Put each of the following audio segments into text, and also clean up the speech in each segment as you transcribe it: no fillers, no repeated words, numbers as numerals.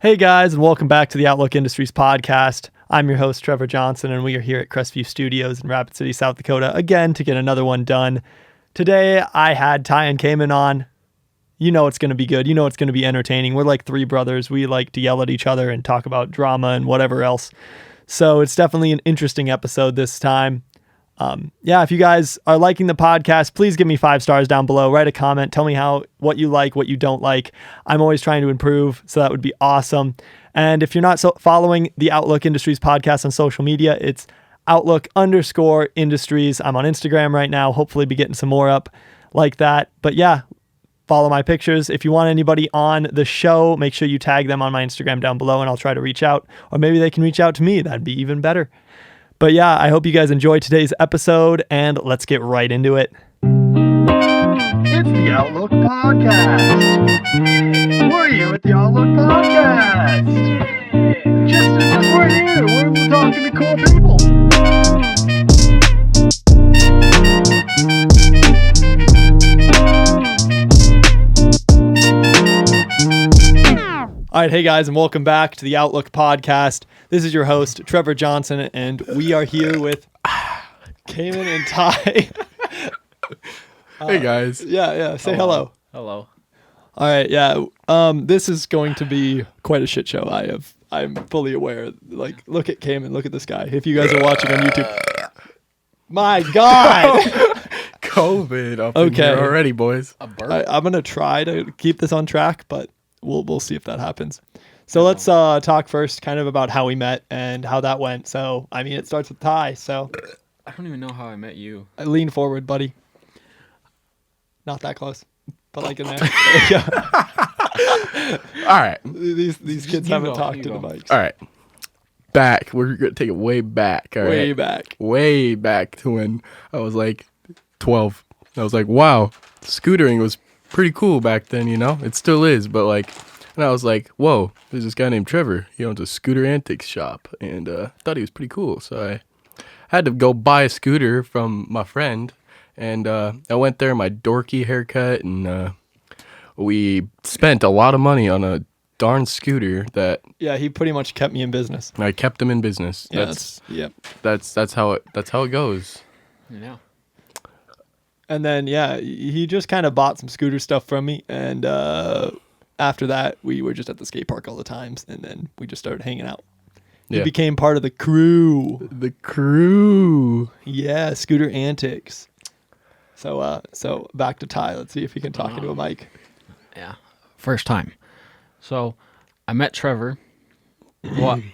Hey guys, and welcome back to the Outlook Industries podcast. I'm your host, Trevor Johnson, and we are here at Crestview Studios in Rapid City, South Dakota, again to get another one done. Today, I had Ty and Kaeman on. You know it's going to be good. You know it's going to be entertaining. We're like three brothers. We like to yell at each other and talk about drama and whatever else. So it's definitely an interesting episode this time. If you guys are liking the podcast, please give me 5 stars down below. Write a comment. Tell me what you like, what you don't like. I'm always trying to improve, so that would be awesome. And if you're not following the Outlook Industries podcast on social media, it's Outlook_Industries. I'm on Instagram right now. Hopefully be getting some more up like that. But yeah, follow my pictures. If you want anybody on the show, make sure you tag them on my Instagram down below and I'll try to reach out. Or maybe they can reach out to me. That'd be even better. But yeah, I hope you guys enjoyed today's episode, and let's get right into it. It's the Outlook Podcast. We're here at the Outlook Podcast. Just we're here. We're talking to cool people. All right, hey guys, and welcome back to the Outlook Podcast. This is your host, Trevor Johnson, and we are here with Kaeman and Ty. Hey guys. Yeah, say hello. Hello. All right, yeah. This is going to be quite a shit show. I'm fully aware. Like, look at Kaeman, look at this guy. If you guys are watching on YouTube, my God. COVID up in here already, boys. I'm gonna try to keep this on track, but we'll see if that happens. So let's talk first kind of about how we met and how that went. So, I mean, it starts with Ty, so. I don't even know how I met you. Lean forward, buddy. Not that close, but like in there. There you go. All right. These kids haven't talked to the mics. All right. Back. We're going to take it way back. All Way right? back. Way back to when I was like 12. I was like, wow, scootering was pretty cool back then, you know? It still is, but like, and I was like, whoa, there's this guy named Trevor. He owns a scooter antiques shop, and thought he was pretty cool. So I had to go buy a scooter from my friend, and I went there, my dorky haircut, and we spent a lot of money on a darn scooter that. Yeah, he pretty much kept me in business. I kept him in business. Yeah, That's how it goes. Yeah. And then he just kind of bought some scooter stuff from me, and after that we were just at the skate park all the times, and then we just started hanging out. He became part of the crew. The crew. Yeah, scooter antics. So back to Ty. Let's see if he can talk into a mic. Yeah. First time. So I met Trevor.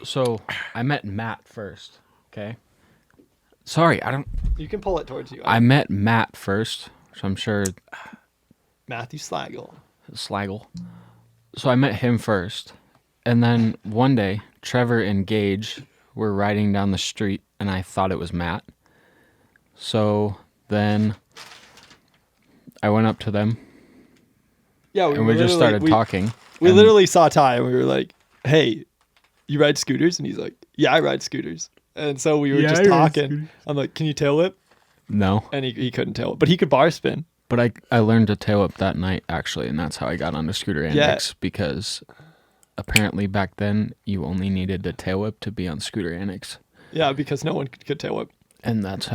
So I met Matt first. Okay. Sorry, I don't. You can pull it towards you. I met Matt first, so I'm sure. Matthew Slagel. So I met him first. And then one day, Trevor and Gage were riding down the street, and I thought it was Matt. So then I went up to them. Yeah, and we just started talking. We literally saw Ty, and we were like, hey, you ride scooters? And he's like, yeah, I ride scooters. And so we were just talking. I'm like, can you tail whip? No. And he couldn't tail whip, but he could bar spin. But I learned to tail whip that night, actually, and that's how I got onto scooter antics, because apparently back then you only needed to tail whip to be on scooter antics. Yeah, because no one could tail whip. And that's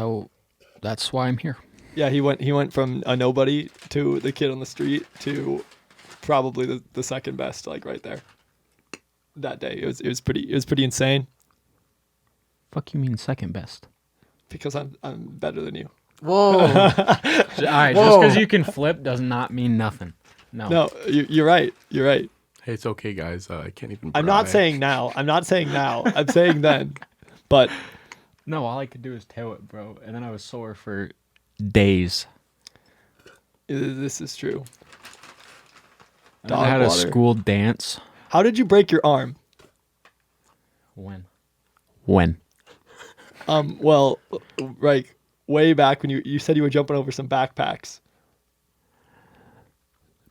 why I'm here. Yeah, he went from a nobody to the kid on the street to probably the second best, like right there. That day. It was pretty insane. Fuck you mean second best? Because I'm better than you. Whoa. All right, just because you can flip does not mean nothing. No, you're right. You're right. Hey, it's okay, guys. I can't even. I'm not saying now. I'm saying then. But no, all I could do is tail it, bro, and then I was sore for days. This is true. I had a school dance. How did you break your arm? When? Well, like way back when you said you were jumping over some backpacks.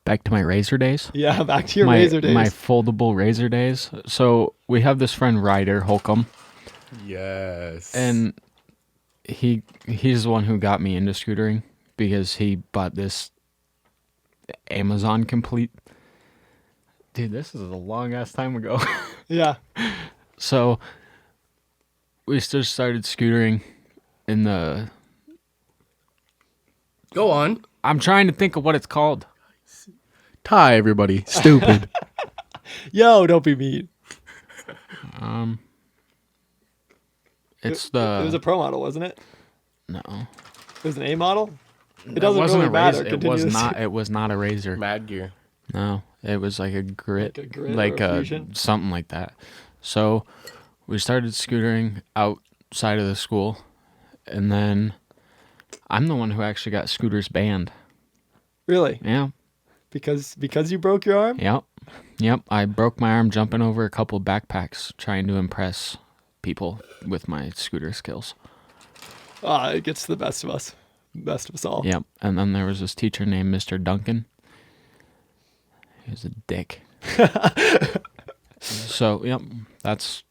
Back to my Razor days? Yeah, back to your Razor days. My foldable Razor days. So we have this friend, Ryder Holcomb. Yes. And he's the one who got me into scootering because he bought this Amazon complete Dude, this is a long ass time ago. Yeah. So we just started scootering in the. Go on. I'm trying to think of what it's called. Tie, everybody. Stupid. Yo, don't be mean. It's It was a the pro model, wasn't it? no. It was an A model. It It doesn't wasn't really a matter. razor. It was Continue to not. say- It was not a razor. Mad Gear. No, it was like a grit, Like a grit or like a a fusion? something like that. So we started scootering outside of the school, and then I'm the one who actually got scooters banned. Really? Yeah, Because you broke your arm? yep. I broke my arm jumping over a couple backpacks trying to impress people with my scooter skills. Ah, it gets to the best of us. Best of us all. Yep. And then there was this teacher named Mr. Duncan. He was a dick. So, yep, that's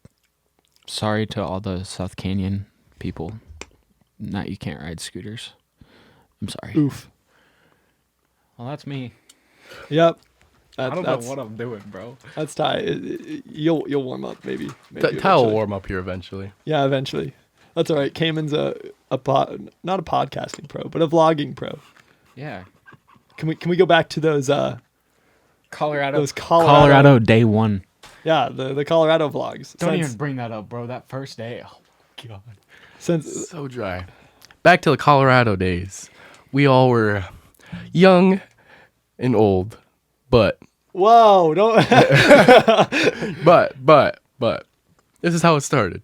sorry to all the South Canyon people. Not you can't ride scooters. I'm sorry. Oof. Well, that's me. Yep. I don't That's know what I'm doing, bro. That's Ty. You'll warm up maybe. Ty will eventually. warm up here eventually. Yeah, eventually. That's all right. Kaeman's not a podcasting pro, but a vlogging pro. Yeah. Can we go back to those Colorado. those Colorado day one. Yeah, the Colorado vlogs. Don't Since- even bring that up, bro. That first day. Oh, God. since So dry. Back to the Colorado days. We all were young and old, but whoa, don't but this is how it started.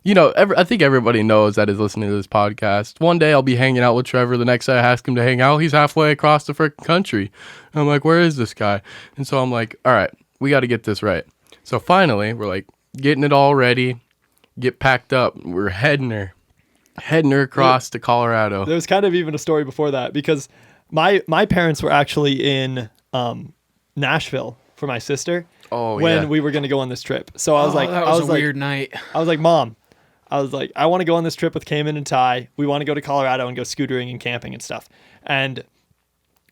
You know, I think everybody knows that is listening to this podcast. One day I'll be hanging out with Trevor. The next day I ask him to hang out. He's halfway across the freaking country. And I'm like, where is this guy? And so I'm like, all right, we got to get this right. So finally, we're like getting it all ready, get packed up. We're heading her across to Colorado. There was kind of even a story before that because my parents were actually in Nashville for my sister Oh, when yeah. we were going to go on this trip. So I was like, that I was was a like, weird night. I was like, Mom, I was like, I want to go on this trip with Kaeman and Ty. We want to go to Colorado and go scootering and camping and stuff. And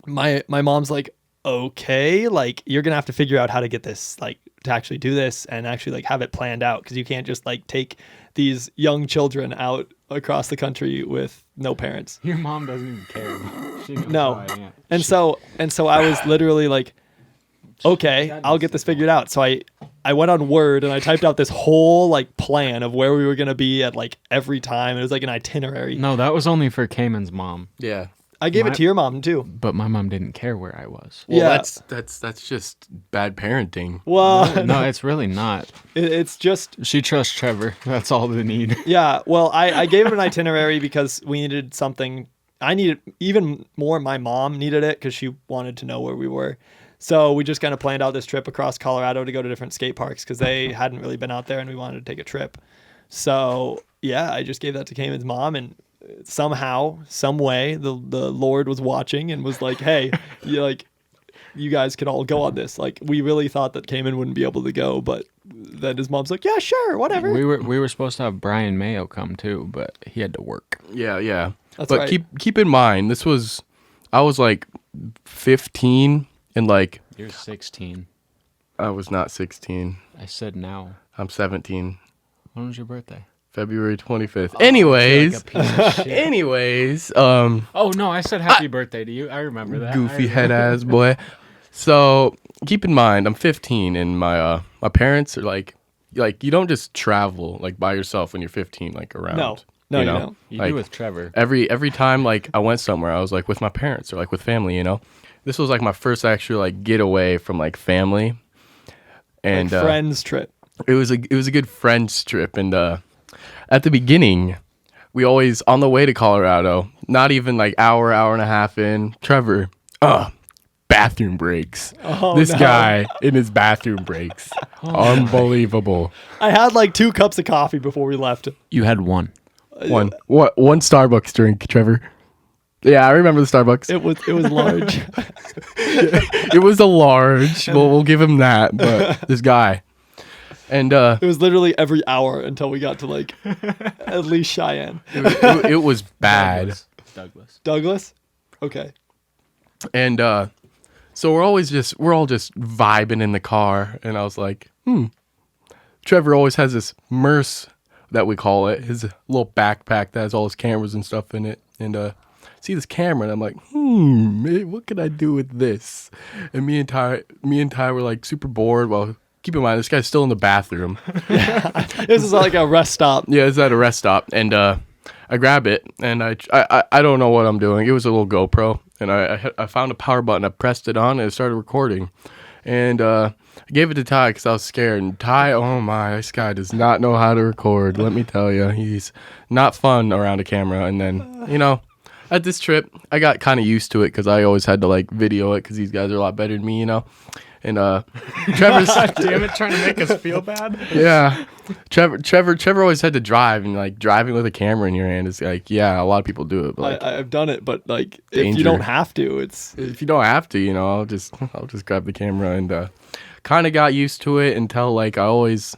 my mom's like, okay, like you're gonna have to figure out how to get this, like to actually do this and actually like have it planned out because you can't just like take these young children out across the country with no parents. Your mom doesn't even care. She knows No. how I am. And so I was literally like, okay, I'll get this figured out. So I went on Word and I typed out this whole like plan of where we were gonna be at like every time. It was like an itinerary. No, that was only for Kaeman's mom, Yeah. I gave My- it to your mom too. but my mom didn't care where I was. Well, Yeah. that's just bad parenting. Well, No, it's really not. it's just She trusts Trevor. That's all they need. yeah. Well, I gave him an itinerary because we needed something. I needed even more. My mom needed it because she wanted to know where we were. So we just kind of planned out this trip across Colorado to go to different skate parks because they hadn't really been out there and we wanted to take a trip. So yeah, I just gave that to Kaeman's mom and somehow, some way, the Lord was watching and was like, "Hey, you guys can all go on this." Like we really thought that Kaeman wouldn't be able to go, but then his mom's like, "Yeah, sure, whatever." We were supposed to have Brian Mayo come too, but he had to work. Yeah. That's but right. keep in mind, I was like 15 and like You're 16. I was not 16. I said now. I'm 17. When was your birthday? February 25th. Like Anyways, a piece of shit. anyways, Oh no, I said happy birthday to you. I remember that. goofy head ass boy. So keep in mind, I'm 15, and my parents are like you don't just travel like by yourself when you're 15, like around. No, you don't. You Like, do with Trevor. every time like I went somewhere, I was like with my parents or like with family. You know, this was like my first actual like getaway from like family, and Like friends trip. it was a good friends trip. And at the beginning, we always on the way to Colorado, not even like hour and a half in, Trevor, bathroom breaks. Oh, This no. guy in his bathroom breaks. Unbelievable. I had like 2 cups of coffee before we left. You had one. One Starbucks drink, Trevor. Yeah, I remember the Starbucks. It was large. It was a large. We'll give him that. But this guy, and It was literally every hour until we got to like at least Cheyenne. it was bad. Douglas. Douglas? Okay. And So we're all just vibing in the car, and I was like, Trevor always has this Merce that we call it, his little backpack that has all his cameras and stuff in it, and see this camera, and I'm like, what can I do with this? And me and Ty were like super bored. Well, keep in mind, this guy's still in the bathroom. This is like a rest stop. Yeah, it's at a rest stop, and I grab it, and I don't know what I'm doing. It was a little GoPro, and I found a power button. I pressed it on, and it started recording, and I gave it to Ty because I was scared. And Ty, oh my, this guy does not know how to record. Let me tell you, he's not fun around a camera. And then at this trip, I got kind of used to it because I always had to like video it because these guys are a lot better than me, And Trevor's Damn it, trying to make us feel bad. yeah, Trevor always had to drive, and like driving with a camera in your hand is like, yeah, a lot of people do it. But like, I've done it, but like if Danger. you don't have to, it's if you don't have to, I'll just grab the camera, and kind of got used to it until like I always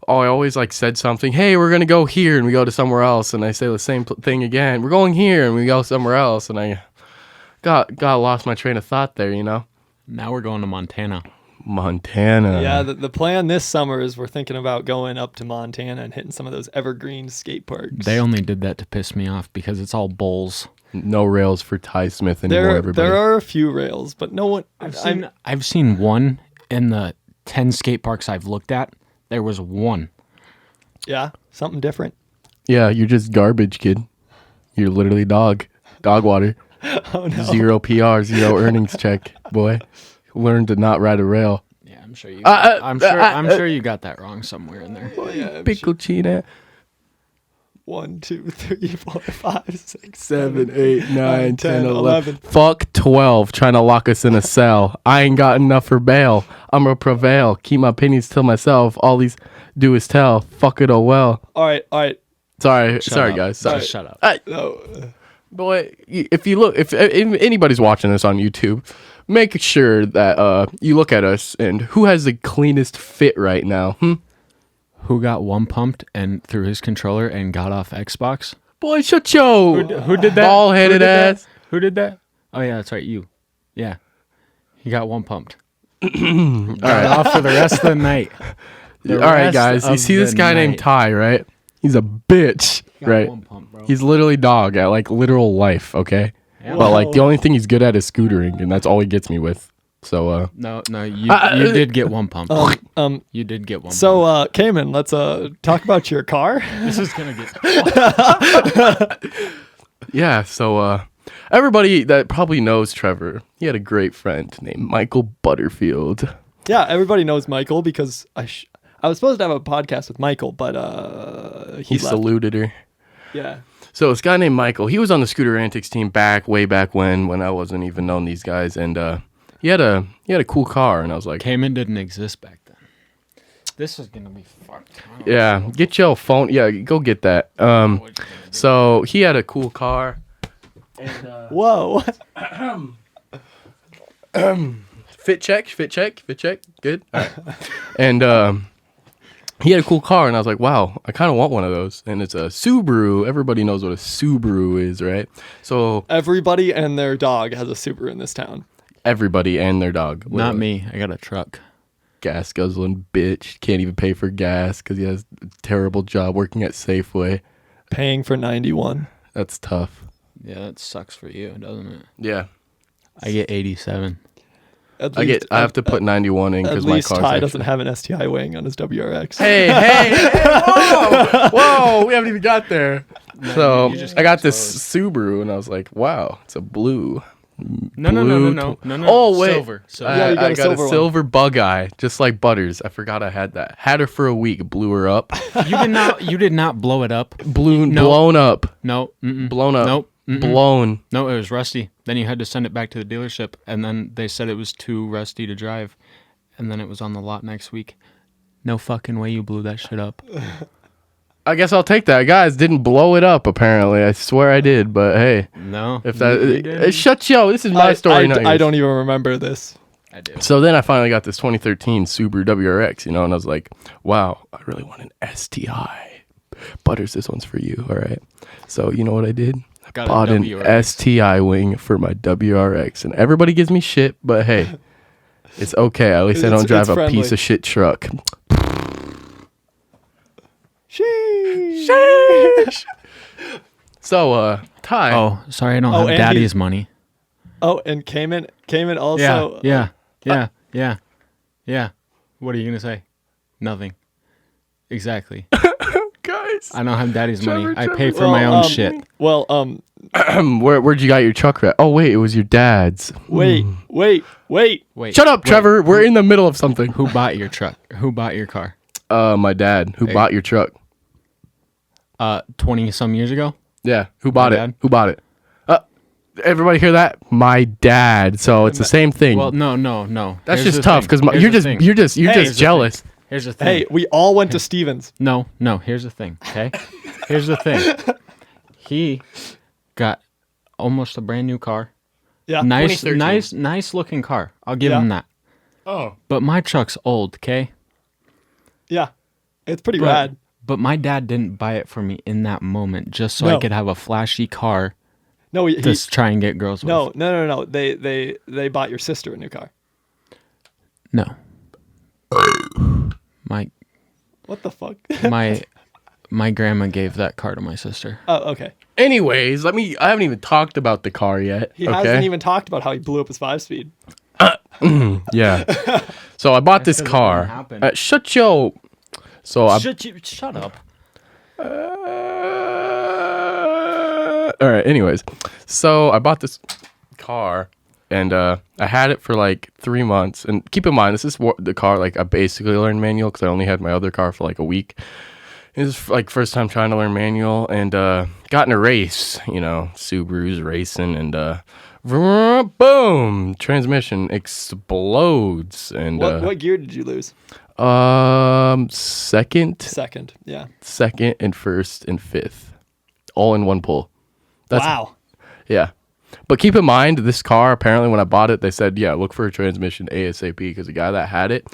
like said something. Hey, we're gonna go here, and we go to somewhere else, and I say the same thing again. We're going here, and we go somewhere else, and I got lost my train of thought there. Now we're going to Montana. yeah. The plan this summer is we're thinking about going up to Montana and hitting some of those evergreen skate parks. They only did that to piss me off because it's all bowls. No rails for Ty Smith anymore. Everybody. There are a few rails, but no one. I've seen one in the 10 skate parks I've looked at. There was one. Yeah, something different. Yeah, you're just garbage, kid. You're literally dog water. Oh no. 0 PR, 0 earnings check, boy. Learn to not ride a rail. Yeah, I'm sure you. I'm sure you got that wrong somewhere in there. Oh, yeah, I'm Pickle cheetah. 1, 2, 3, 4, 5, 6, 7, 8, 9, 10, 11. 11. Fuck 12 trying to lock us in a cell. I ain't got enough for bail. I'm gonna prevail. Keep my opinions to myself. All these do is tell. Fuck it, oh well. All right. Sorry, Shut up. guys. Sorry. Just shut up. No. Boy, if anybody's watching this on YouTube, make sure that you look at us and who has the cleanest fit right now. Who got one pumped and threw his controller and got off Xbox? Boy, shut your Who did that? bald-headed ass. Who did that? Oh yeah, that's right. You. Yeah. He got one pumped. All right. Off for the rest of the night. All right, guys. You see this guy named Ty, right? He's a bitch, right? One pump, bro. He's literally dog at like literal life, okay? Yeah. But like the only thing he's good at is scootering, and that's all he gets me with. So No, you did get one pump. You did get one. So, pump. Kaeman, let's talk about your car. This is gonna get. yeah, so everybody that probably knows Trevor, he had a great friend named Michael Butterfield. Yeah, everybody knows Michael because I was supposed to have a podcast with Michael, but He left. saluted her. Yeah. So this guy named Michael, he was on the Scooter Antics team way back when I wasn't even known these guys, and he had a cool car, and I was like, Kaeman didn't exist back then. This is gonna be fucked. yeah, get your phone. Yeah, go get that. So he had a cool car. And, Whoa. fit check. Good. All right. And he had a cool car, and I was like, wow, I kind of want one of those. And it's a Subaru. Everybody knows what a Subaru is, right? So Everybody and their dog has a Subaru in this town. everybody and their dog. Not literally. me. I got a truck. Gas guzzling bitch. Can't even pay for gas because he has a terrible job working at Safeway. Paying for 91. That's tough. Yeah, that sucks for you, doesn't it? Yeah. I get 87. I have to put 91 in At because my least car's Ty extra. doesn't have an STI weighing on his WRX. Hey, whoa, we haven't even got there. So you just I got got this Subaru, and I was like, wow, it's a blue. No. Oh, wait. Silver. Yeah, you got I a got silver a one. silver bug eye, just like Butters. I forgot I had that. Had her for a week, blew her up. You did not blow it up. Blown up. No. Mm-mm. Blown up. Nope. Mm-mm. Blown. No, it was rusty. Then you had to send it back to the dealership, and then they said it was too rusty to drive, and then it was on the lot next week. No fucking way you blew that shit up. I guess I'll take that. Guys, didn't blow it up, apparently. I swear I did, but hey. No. If that you didn't. shut yo, this is my story. not I yours. don't even remember this. I do. So then I finally got this 2013 Subaru WRX, and I was like, wow, I really want an STI. Butters, this one's for you, all right? So you know what I did? I Got bought a an WRX. STI wing for my WRX, and everybody gives me shit, but hey, it's okay. At least I don't drive a friendly. piece of shit truck. Sheesh. So, Ty. Oh, sorry, I don't Oh, have and daddy's money. Oh, and Kaeman also. Yeah. What are you gonna say? Nothing. Exactly. Guys, I don't have daddy's money. Trevor, I pay for Well, my own shit. Well, where'd you got your truck at? Oh wait, it was your dad's. wait. Wait. Shut up, wait. Trevor. We're in the middle of something. Who bought your truck? Who bought your car? My dad. Who bought your truck? 20 some years ago. Yeah. Who bought My it? dad. Who bought it? Everybody hear that? My dad. So it's the same thing. Well, no. That's Here's just the tough thing. because Here's the thing. you're just Here's the jealous. thing. Here's the thing. Hey, we all went to Stevens. No. Here's the thing. Okay. Here's the thing. He got almost a brand new car. Yeah. Nice looking car. I'll give him that. Oh. But my truck's old. Okay. Yeah. It's pretty rad. But my dad didn't buy it for me in that moment just so No. I could have a flashy car No, to try and get girls with. no. They bought your sister a new car. No. My What the fuck? my grandma gave that car to my sister. Oh, okay. Anyways, I haven't even talked about the car yet. He okay? hasn't even talked about how he blew up his 5-speed. Yeah. So I bought this 'cause it car. didn't happen. Shut your. So I. Shut up. All right. Anyways, so I bought this car, and I had it for like 3 months. And keep in mind, this is the car like I basically learned manual because I only had my other car for like a week. It was like first time trying to learn manual, and got in a race. Subaru's racing, and boom, transmission explodes. And What gear did you lose? second and first and fifth, all in one pull. Wow. Yeah. But keep in mind, this car, apparently when I bought it, they said, yeah, look for a transmission ASAP, because the guy that had it,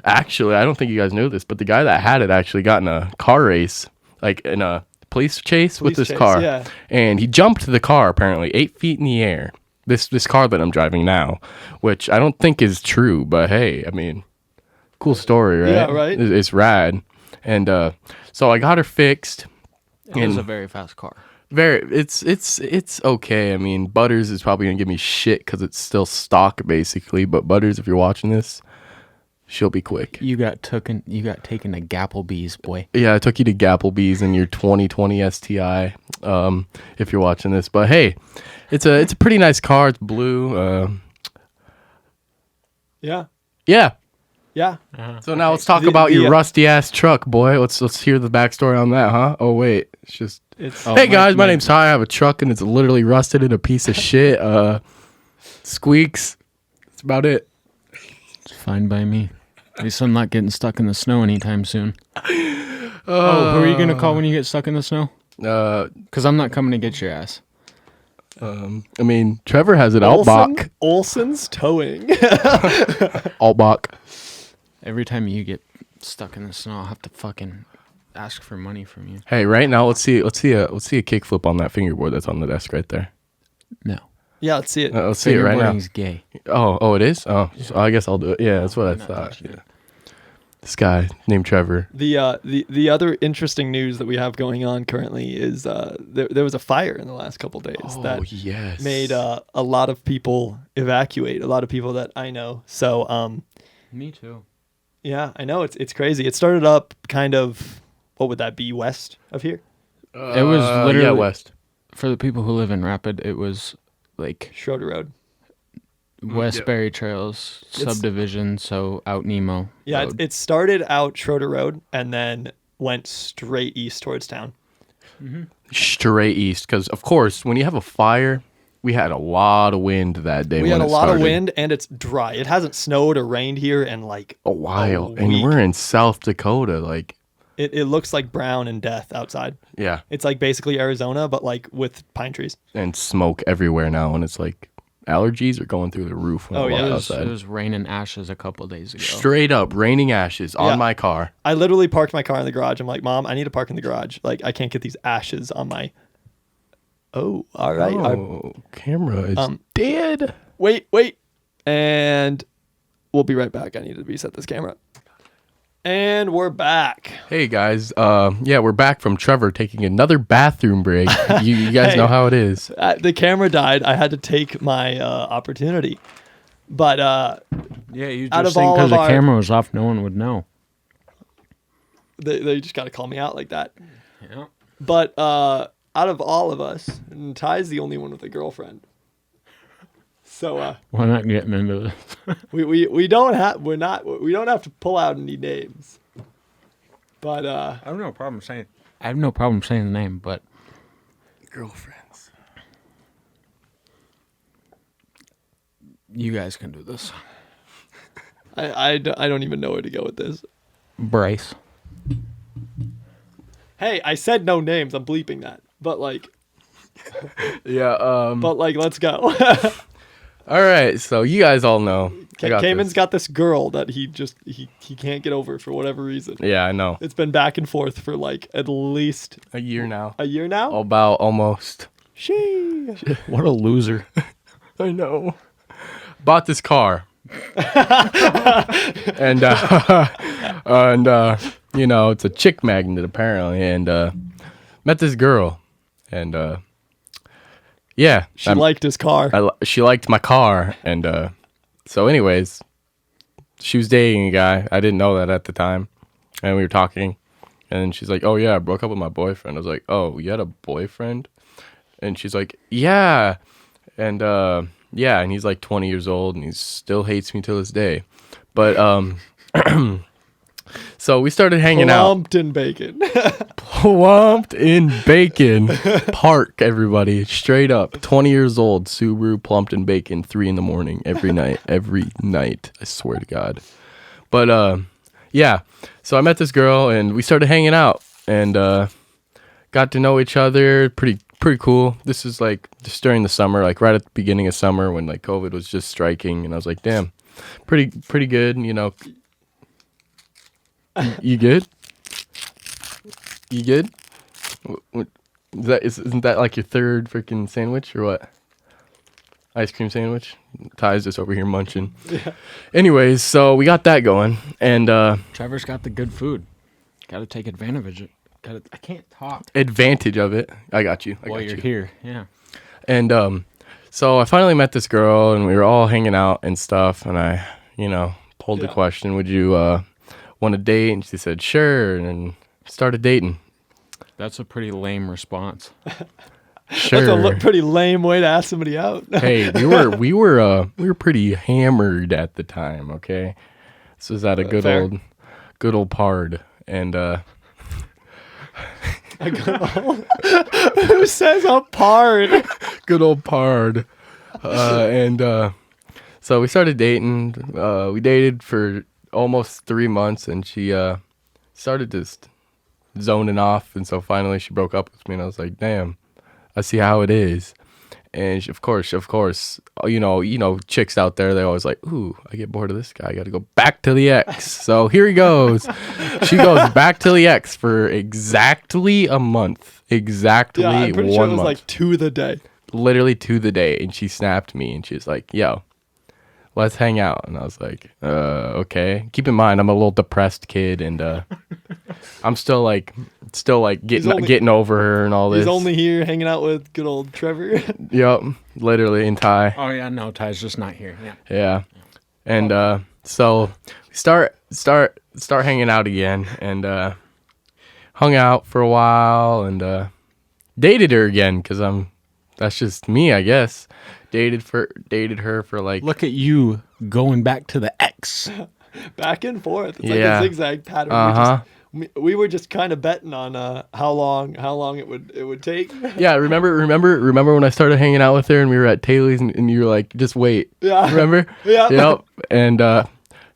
actually, I don't think you guys know this, but the guy that had it actually got in a car race, like in a police chase with this car. Yeah. And he jumped the car, apparently, 8 feet in the air. This car that I'm driving now, which I don't think is true, but hey, I mean, cool story, right? Yeah, right. It's rad. And so I got her fixed. It was a very fast car. It's okay. I mean, Butters is probably gonna give me shit because it's still stock basically. But Butters, if you're watching this, she'll be quick. You got taken to Gapplebee's, boy. Yeah, I took you to Gapplebee's in your 2020 STI. If you're watching this, but hey, it's a pretty nice car. It's blue. Yeah. Yeah. Yeah. So now let's talk about your rusty ass truck, boy. Let's hear the backstory on that, huh? Oh wait, it's just. Hey guys, my name's Ty. I have a truck and it's literally rusted and a piece of shit. Squeaks. That's about it. It's fine by me. At least I'm not getting stuck in the snow anytime soon. Who are you gonna call when you get stuck in the snow? Because I'm not coming to get your ass. I mean, Trevor has an Altbach. Olson's towing. Altbach. Every time you get stuck in the snow, I'll have to fucking ask for money from you. Hey, right now let's see a kickflip on that fingerboard that's on the desk right there. No. Yeah, let's see it. Let's see it right now. Fingerboarding's gay. Oh, it is. Oh, so I guess I'll do it. Yeah, that's what I not thought. touching it. This guy named Trevor. The other interesting news that we have going on currently is there was a fire in the last couple days that yes. made a lot of people evacuate. A lot of people that I know. So Me too. yeah, I know it's crazy. It started up kind of, what would that be, west of here? It was literally west. For the people who live in Rapid. It was like Schroeder Road. Westbury Trails subdivision, so out Nemo. Yeah, Road. it started out Schroeder Road and then went straight east towards town. Straight east, because of course, when you have a fire, we had a lot of wind that day. We when had a it lot of started. wind and it's dry. It hasn't snowed or rained here in like A while, and week. we're in South Dakota. Like, It looks like brown and death outside. yeah, It's like basically Arizona, but like with pine trees. and smoke everywhere now, and it's like allergies are going through the roof when Oh, I walk yeah. outside. It was raining ashes a couple days ago. Straight up raining ashes Yeah. on my car. I literally parked my car in the garage. I'm like, Mom, I need to park in the garage. Like, I can't get these ashes on my Oh, all right. Oh, camera is dead. Wait. And we'll be right back. I need to reset this camera. And we're back. Hey guys, we're back from Trevor taking another bathroom break. You guys Hey. know how it is. The camera died. I had to take my opportunity. But Yeah, you Out just of think all because of the our- camera was off, no one would know. they just got to call me out like that. Yeah. But out of all of us, and Ty's the only one with a girlfriend. So We're not getting into this. we don't have to pull out any names. But I have no problem saying the name, but Girlfriends. you guys can do this. I don't even know where to go with this. Bryce. Hey, I said no names. I'm bleeping that. But like, Yeah. let's go. All right. So you guys all know. I got Kaeman's this. got this girl that he can't get over for whatever reason. Yeah, I know. It's been back and forth for like at least A year now. a year now. About almost. She. What a loser. I know. Bought this car. and you know, it's a chick magnet apparently, and met this girl, and yeah, She liked his car. she liked my car, and so anyways, she was dating a guy. I didn't know that at the time, and we were talking, and she's like, "Oh yeah, I broke up with my boyfriend." I was like, "Oh, you had a boyfriend?" And she's like, "Yeah," and yeah, and he's like 20 years old, and he still hates me till this day. But so we started hanging out. Plumped in bacon. Plumped in bacon. Park, everybody. Straight up. 20 years old. Subaru plumped in bacon. 3 a.m. every night. Every night. I swear to God. But yeah. So I met this girl and we started hanging out and got to know each other. Pretty cool. This is like just during the summer, like right at the beginning of summer when like COVID was just striking, and I was like, damn, pretty good, you know. You good? You good? Isn't that like your third freaking sandwich or what? Ice cream sandwich? Ty's just over here munching. Yeah. Anyways, so we got that going, and Trevor's got the good food. Got to take advantage of it. I can't talk advantage of it. I got you. while you're here. Yeah. And so I finally met this girl, and we were all hanging out and stuff. And I, you know, pulled the question, "Would you want to date?" And she said, "Sure," and started dating. That's a pretty lame response. Sure. That's a pretty lame way to ask somebody out. Hey, we were pretty hammered at the time. Okay, this was at a good fair. old pard, and Who says a part? good old pard, and so we started dating. We dated for almost 3 months, and she started just zoning off, and so finally she broke up with me, and I was like, damn, I see how it is. And she, of course, you know, chicks out there, they always like, ooh, I get bored of this guy, I gotta go back to the ex. So here he goes. She goes back to the ex for exactly a month. Exactly Yeah, I'm pretty 1 sure it was month. like to the day. Literally to the day. And she snapped me, and she was like, yo, let's hang out. And I was like, okay. Keep in mind, I'm a little depressed kid, and I'm still getting over her and all this. He's only here hanging out with good old Trevor. Yep, literally in Thai. Oh yeah, no, Ty's just not here. Yeah. Yeah, and so we start hanging out again, and hung out for a while, and dated her again because that's just me, I guess. Dated her for like. Look at you going back to the ex. Back and forth. It's Yeah. like a zigzag pattern. Uh-huh. We were just kind of betting on how long it would take. Yeah, remember when I started hanging out with her and we were at Taylor's and you were like, just wait. Yeah. Remember? Yeah. Yep. And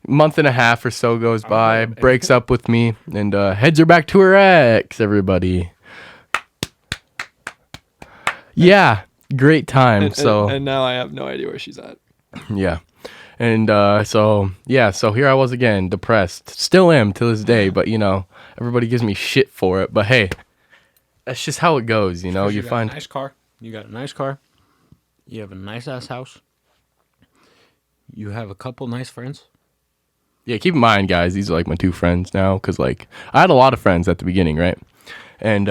month and a half or so goes by, breaks up with me, and heads her back to her ex, everybody. Yeah, great time. And now I have no idea where she's at. Yeah. And so here I was again, depressed. Still am to this day, but you know, everybody gives me shit for it. But hey, that's just how it goes, you know. You got a find nice car, You got a nice car. You have a nice ass house. You have a couple nice friends. Yeah, keep in mind, guys, these are like my two friends now, because like I had a lot of friends at the beginning, right? And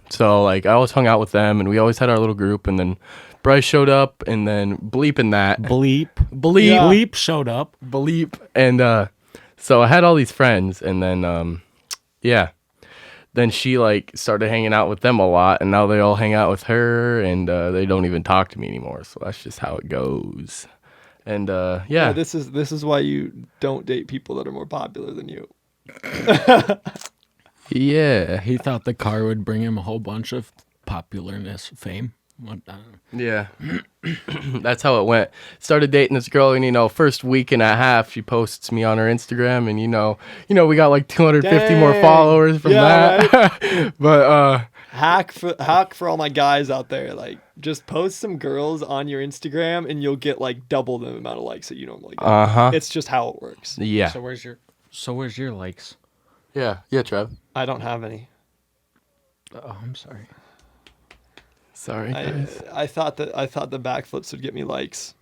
so like I always hung out with them, and we always had our little group. And then Bryce showed up, and then Bleep and that Bleep. Bleep showed up. Bleep, and so I had all these friends, and then yeah, then she like started hanging out with them a lot, and now they all hang out with her, and they don't even talk to me anymore. So that's just how it goes. And yeah, This is why you don't date people that are more popular than you. yeah, He thought the car would bring him a whole bunch of popularness, fame. yeah. That's how it went. Started dating this girl, and first week and a half, she posts me on her Instagram, and we got like 250 more Dang. followers from Yeah, that. But Hack for all my guys out there. Like, just post some girls on your Instagram, and you'll get like double the amount of likes that you normally get. It's just how it works. yeah, So where's your likes? yeah, Trev. I don't have any. Oh, I'm sorry. Sorry, guys. I thought the backflips would get me likes,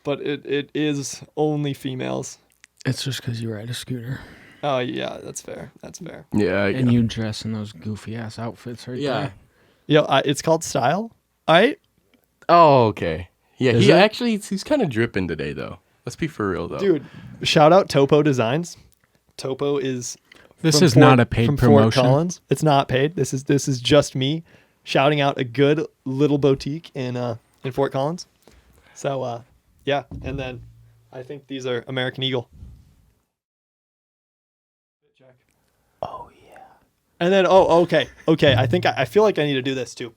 but it is only females. It's just because you ride a scooter. Oh yeah, that's fair. That's fair. Yeah, And you dress in those goofy ass outfits right yeah. there. Yeah, it's called style. All right. Oh, okay. Yeah, Is he it? actually he's kind of dripping today, though. Let's be for real, though. Dude, shout out Topo Designs. Topo is This from is not a paid from promotion. Fort Collins. It's not paid. This is just me shouting out a good little boutique in Fort Collins. So yeah, and then I think these are American Eagle. Oh yeah. And then okay. I feel like I need to do this too.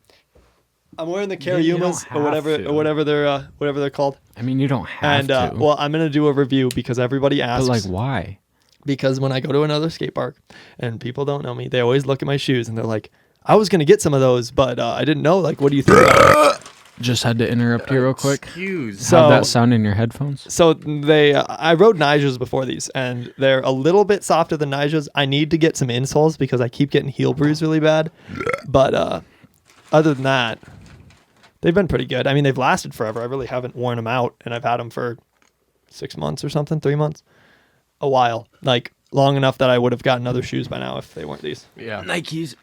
I'm wearing the You don't Cariumas or have to. whatever they're called. I mean, you don't have And to. well, I'm gonna do a review because everybody but asks. like, why? Because when I go to another skate park and people don't know me, they always look at my shoes and they're like, "I was gonna get some of those, but I didn't know. Like, what do you think about it?" Just had to interrupt you real quick. Excuse. So- How'd that sound in your headphones? So I rode Nijas before these, and they're a little bit softer than Nijas. I need to get some insoles because I keep getting heel bruise really bad. But other than that, they've been pretty good. I mean, they've lasted forever. I really haven't worn them out, and I've had them for 6 months or something, 3 months, a while, like long enough that I would have gotten other shoes by now if they weren't these. Yeah. Nike's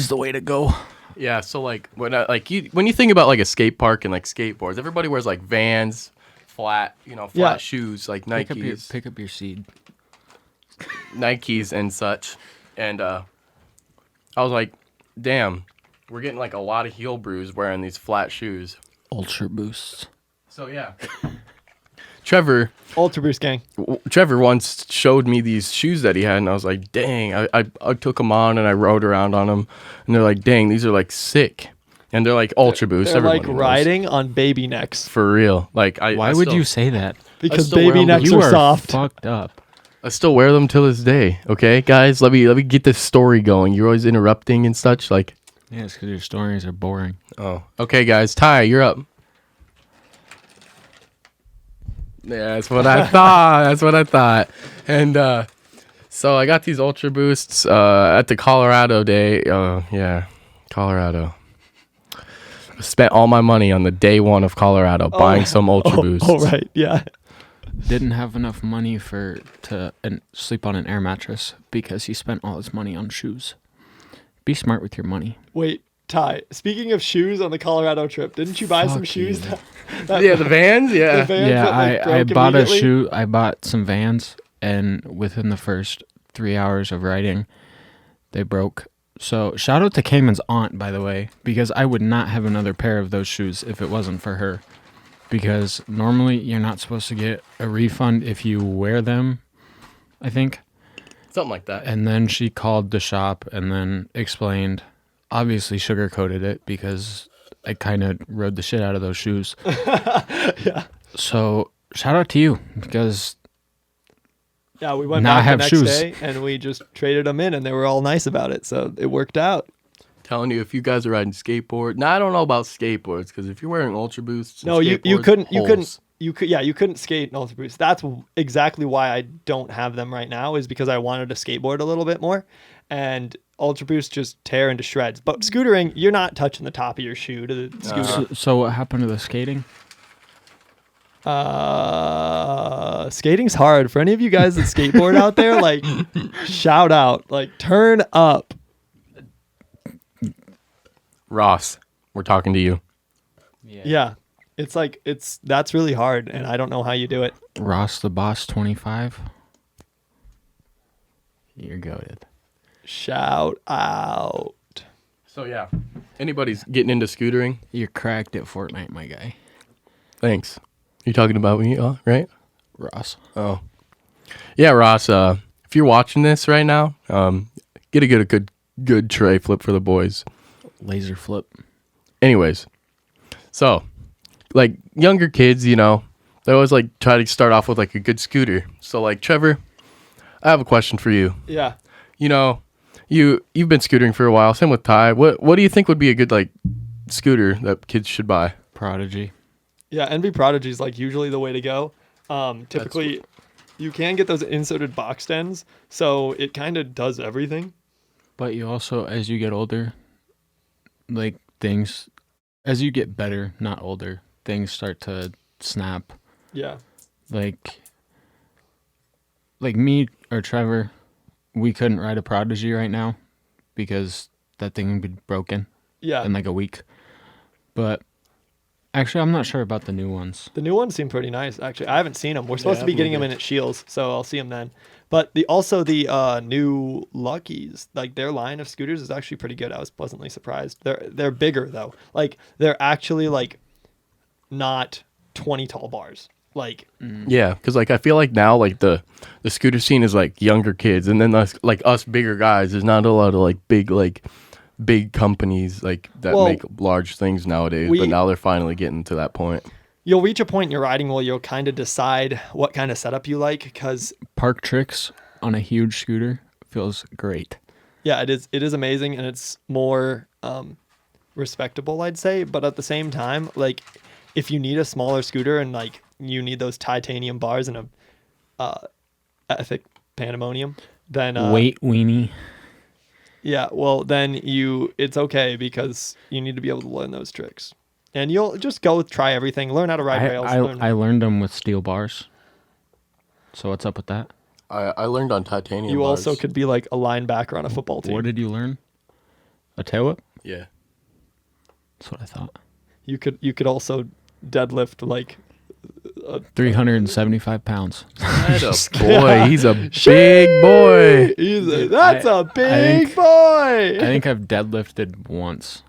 the way to go. Yeah, so like when you think about like a skate park and like skateboards, everybody wears like Vans, flat Yeah. shoes like Pick up your seed. Nikes and such. And I was like, damn, we're getting like a lot of heel bruise wearing these flat shoes. Ultra boosts. So yeah. Trevor Ultra Boost gang. once showed me these shoes that he had, and I was like, dang, I took them on and I rode around on them, and they're like, dang, these are like sick. And they're like Ultra Boost. They're like everybody knows. riding on baby necks For real. Like Why I would still- you say that? because still wear baby them. necks You are are soft. fucked up. I still wear them till this day. Okay, guys, let me get this story going. You're always interrupting and such. Like, Yeah, it's because your stories are boring. oh, okay, guys. Ty, you're up. Yeah, that's what I thought. That's what I thought. And so I got these Ultra Boosts at the Colorado day. Yeah, Colorado. I spent all my money on the day one of Colorado buying some Ultra Boosts. Oh right, yeah. Didn't have enough money to sleep on an air mattress because he spent all his money on shoes. Be smart with your money. Wait, Ty. Speaking of shoes on the Colorado trip, didn't you buy some Fuck shoes? you. Yeah, the Vans. Yeah. The Vans Yeah, that, like, I broke bought a immediately? shoe. I bought some Vans, and within the first 3 hours of riding, they broke. So shout out to Kaeman's aunt, by the way, because I would not have another pair of those shoes if it wasn't for her. Because normally you're not supposed to get a refund if you wear them, I think. Something like that. And then she called the shop and then explained, obviously sugarcoated it because I kind of rode the shit out of those shoes. Yeah. So shout out to you because Yeah, we went Now I back have the next shoes. day and we just traded them in, and they were all nice about it, so it worked out. Telling you, if you guys are riding skateboard, now I don't know about skateboards because if you're wearing Ultra Boosts, and No, you skateboards, couldn't holes. you couldn't skate in Ultra Boost. That's exactly why I don't have them right now, is because I wanted to skateboard a little bit more, and Ultra Boost just tear into shreds. But scootering, you're not touching the top of your shoe to the scooter. So what happened to the skating? Skating's hard. For any of you guys that skateboard out there, like, shout out. Like, turn up. Ross, we're talking to you. Yeah. It's like, that's really hard, and I don't know how you do it. Ross the Boss 25. You're goated. Shout out. So yeah, anybody's getting into scootering? You're cracked at Fortnite, my guy. Thanks. You're talking about me, right? Ross. Oh, yeah, Ross. If you're watching this right now, get a good tray flip for the boys. Laser flip. Anyways, so like younger kids, you know, they always like try to start off with like a good scooter. So like Trevor, I have a question for you. Yeah. You know, you've been scootering for a while. Same with Ty. What do you think would be a good like scooter that kids should buy? Prodigy. Yeah, NV Prodigy is like usually the way to go. Typically, you can get those inserted box ends, so it kind of does everything. But you also, as you get older, like things, as you get better, not older, things start to snap. Yeah. Like me or Trevor, we couldn't ride a Prodigy right now because that thing would be broken Yeah. in like a week. But actually, I'm not sure about the new ones. The new ones seem pretty nice, actually. I haven't seen them. We're supposed Yeah, to be me getting them in neither. at Shields, so I'll see them then. But the new Luckies, like their line of scooters is actually pretty good. I was pleasantly surprised. They're bigger though. Like they're actually like not 20 tall bars. Like Yeah, because like I feel like now like the scooter scene is like younger kids, and then us bigger guys. There's not a lot of like big companies like that Well, make large things nowadays. But now they're finally getting to that point. you'll reach a point in your riding where you'll kind of decide what kind of setup you like, because Park tricks on a huge scooter feels great. yeah, it is amazing, and it's more respectable, I'd say. But at the same time, like if you need a smaller scooter and like you need those titanium bars and a ethic pandemonium, then Weight weenie. yeah, well then it's okay, because you need to be able to learn those tricks, and you'll just try everything, learn how to ride rails. I learned them with steel bars. So what's up with that? I learned on titanium. You bars. also could be like a linebacker on a football team. What did you learn? A tail whip? Yeah. That's what I thought. You could also deadlift like 375 pounds. Boy, he's a big boy. That's a big boy. I think I've deadlifted once.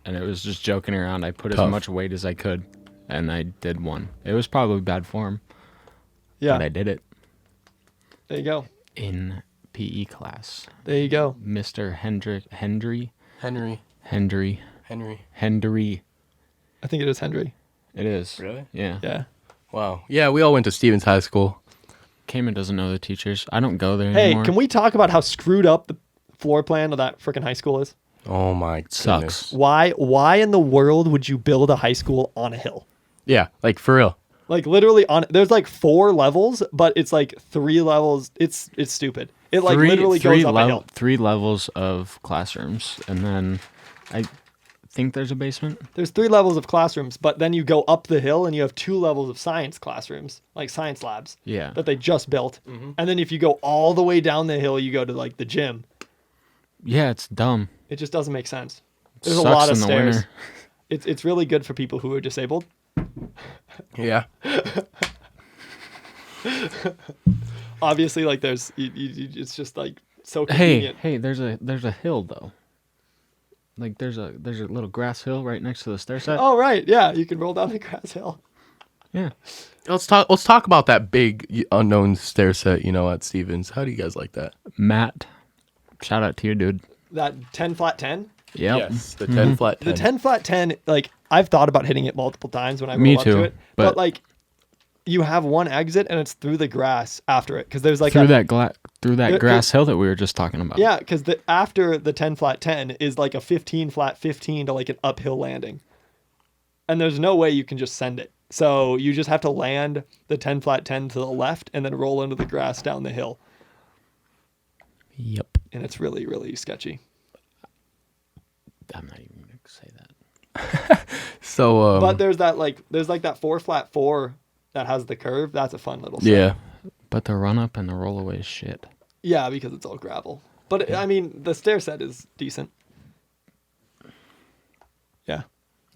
And it was just joking around. I put Tough. as much weight as I could. And I did one. It was probably bad form. Yeah, But I did it. there you go. In PE class. There you go. Mr. Hendry. Henry. I think it is Hendry. It is. Really? Yeah. Yeah. Wow. Yeah, we all went to Stevens High School. Kaeman doesn't know the teachers. I don't go there Hey, anymore. can we talk about how screwed up the floor plan of that freaking high school is? Oh my Sucks. goodness. Why in the world would you build a high school on a hill? Yeah, like for real. Like literally there's like 4 levels, but it's like 3 levels. It's stupid. It like literally goes up a hill. 3 levels of classrooms, and then I think there's a basement. There's 3 levels of classrooms, but then you go up the hill and you have 2 levels of science classrooms, like science labs. Yeah. That they just built. And then if you go all the way down the hill, you go to like the gym. Yeah, it's dumb. It just doesn't make sense. There's Sucks a lot of in the stairs. winter. It's really good for people who are disabled. Yeah. Obviously, like it's just like so convenient. Hey, there's a hill though. Like there's a little grass hill right next to the stair set. Oh right, yeah, you can roll down the grass hill. Yeah. Let's talk about that big unknown stair set, at Stevens. How do you guys like that? Matt, shout out to you, dude. That 10 flat 10. Yep. Yes, the 10 flat 10. The 10 flat 10, like I've thought about hitting it multiple times when I roll Me up too, to it, but but like you have one exit and it's through the grass after it, because there's like Through a, that grass hill that we were just talking about. yeah, because after the 10 flat 10 is like a 15 flat 15 to like an uphill landing, and there's no way you can just send it. So you just have to land the 10 flat 10 to the left and then roll into the grass down the hill. Yep. and it's really, really sketchy. I'm not even going to say that. So, But there's that 4 flat 4 that has the curve. That's a fun little set. yeah. But the run up and the roll away is shit. Yeah, because it's all gravel. But I mean, the stair set is decent. Yeah.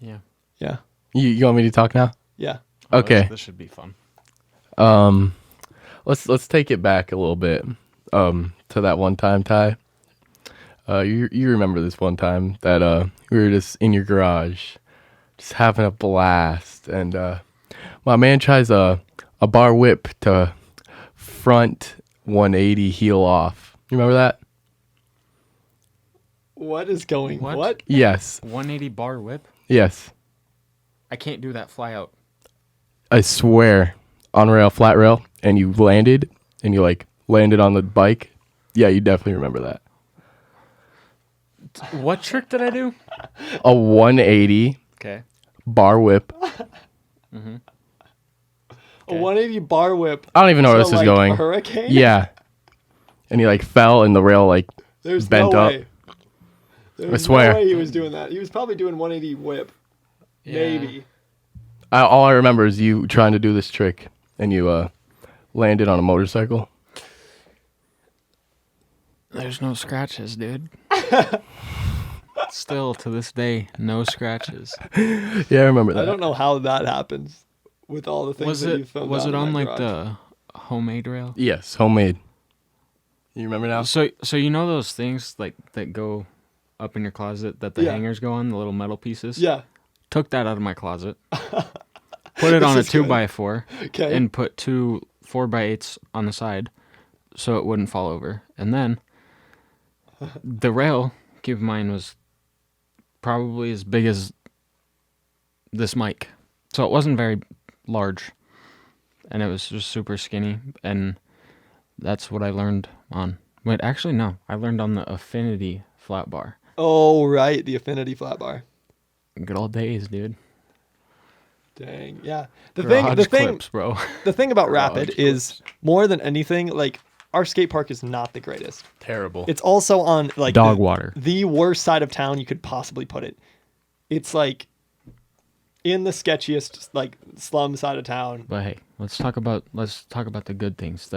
Yeah. Yeah. You want me to talk now? Yeah. Okay. This should be fun. Let's take it back a little bit. To that one time, Ty. You remember this one time that we were just in your garage, just having a blast, and my man tries a bar whip to front 180 heel off. You remember that? What is going? What? What? Yes. 180 bar whip? Yes. I can't do that fly out. I swear, on rail, flat rail, and you landed, and you like landed on the bike. Yeah, you definitely remember that. What trick did I do? A 180 Okay. bar whip. A 180 bar whip. I don't even know where this is like going. A hurricane? Yeah. And he like fell and the rail like There's bent no up. way. There's swear. no way he was doing that. He was probably doing 180 whip. Maybe. All I remember is you trying to do this trick and you landed on a motorcycle. There's no scratches, dude. Still to this day, no scratches. Yeah, I remember that. I don't know how that happens with all the things that you filmed. Was out it in on that like garage. the homemade rail? Yes, homemade. You remember now? So you know those things like that go up in your closet that the Yeah. hangers go on, the little metal pieces? Yeah. Took that out of my closet. Put it on a is good. 2x4 Okay. and put 2 4x8s on the side so it wouldn't fall over. And then the rail, keep in mind, was probably as big as this mic. So it wasn't very large. And it was just super skinny. And that's what I learned on. Wait, actually, no. I learned on the Affinity flat bar. Oh, right. The Affinity flat bar. Good old days, dude. Dang. Yeah. The Garage thing clips, bro. the thing about Garage Rapid is more than anything, like our skate park is not the greatest. Terrible. It's also on like Dog water. the worst side of town you could possibly put it. It's like in the sketchiest like slum side of town. But hey, let's talk about the good things.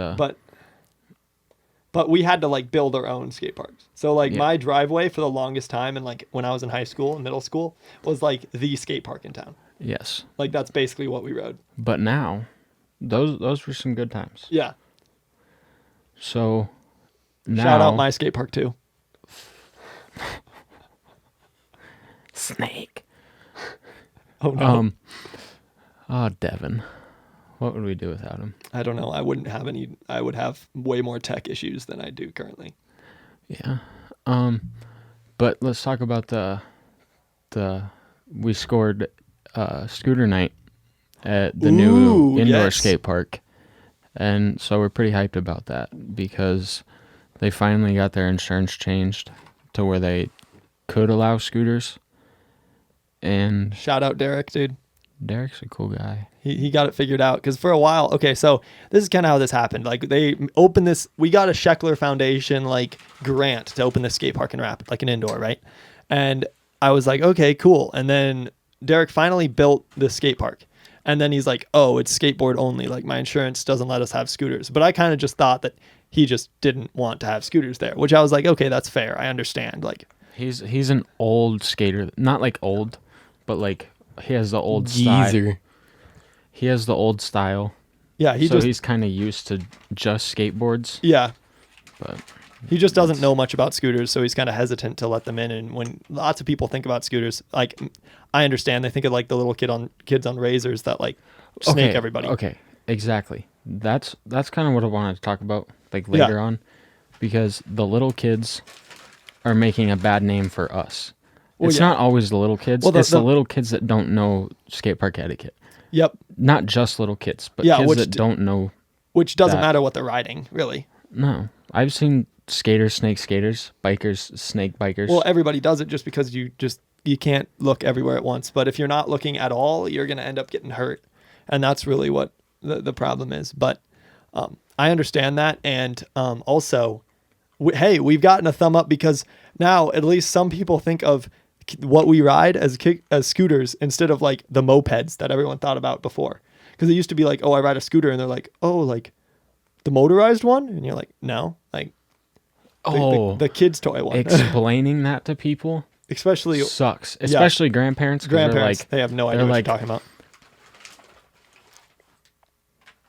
But we had to like build our own skate parks. So like Yeah. my driveway for the longest time and like when I was in high school and middle school was like the skate park in town. Yes. Like that's basically what we rode. But now, those were some good times. Yeah. So now, Shout out my skate park too. snake. Oh no. Devin, what would we do without him? I don't know. I wouldn't have any. I would have way more tech issues than I do currently. Yeah. But let's talk about we scored scooter night at the new Ooh, indoor yes. skate park. And so we're pretty hyped about that because they finally got their insurance changed to where they could allow scooters. And Shout out Derek, dude. Derek's a cool guy. He got it figured out because for a while. Okay, so this is kind of how this happened. Like they opened this. We got a Scheckler Foundation like grant to open this skate park in Rapid, like an indoor, right? And I was like, okay, cool. And then Derek finally built the skate park. And then he's like, oh, it's skateboard only. Like my insurance doesn't let us have scooters. But I kind of just thought that he just didn't want to have scooters there, which I was like, okay, that's fair. I understand. Like He's an old skater. Not like old, but like he has the old style. Geezer. He has the old style. yeah, He's kind of used to just skateboards. yeah. But He just doesn't know much about scooters, so he's kind of hesitant to let them in. And when lots of people think about scooters, like I understand, they think of like the little kids on razors that like snake everybody. Okay, exactly. That's kind of what I wanted to talk about like later on, because the little kids are making a bad name for us. Well, It's yeah. not always the little kids. Well, It's the the- little kids that don't know skate park etiquette. Yep, Not just little kids, but Yeah, kids which that don't know. which doesn't That- matter what they're riding, really. No, I've seen skaters snake skaters, bikers snake bikers. Well, everybody does it just because you can't look everywhere at once. But if you're not looking at all, you're going to end up getting hurt. And that's really what the problem is. But I understand that. And also, hey, we've gotten a thumb up because now at least some people think of what we ride as scooters instead of like the mopeds that everyone thought about before. Because it used to be like, oh, I ride a scooter, and they're like, oh, like the motorized one, and you're like, no, like the kid's toy one. Explaining that to people Especially sucks, especially grandparents. 'Cause grandparents, like, they have no idea what you're talking about.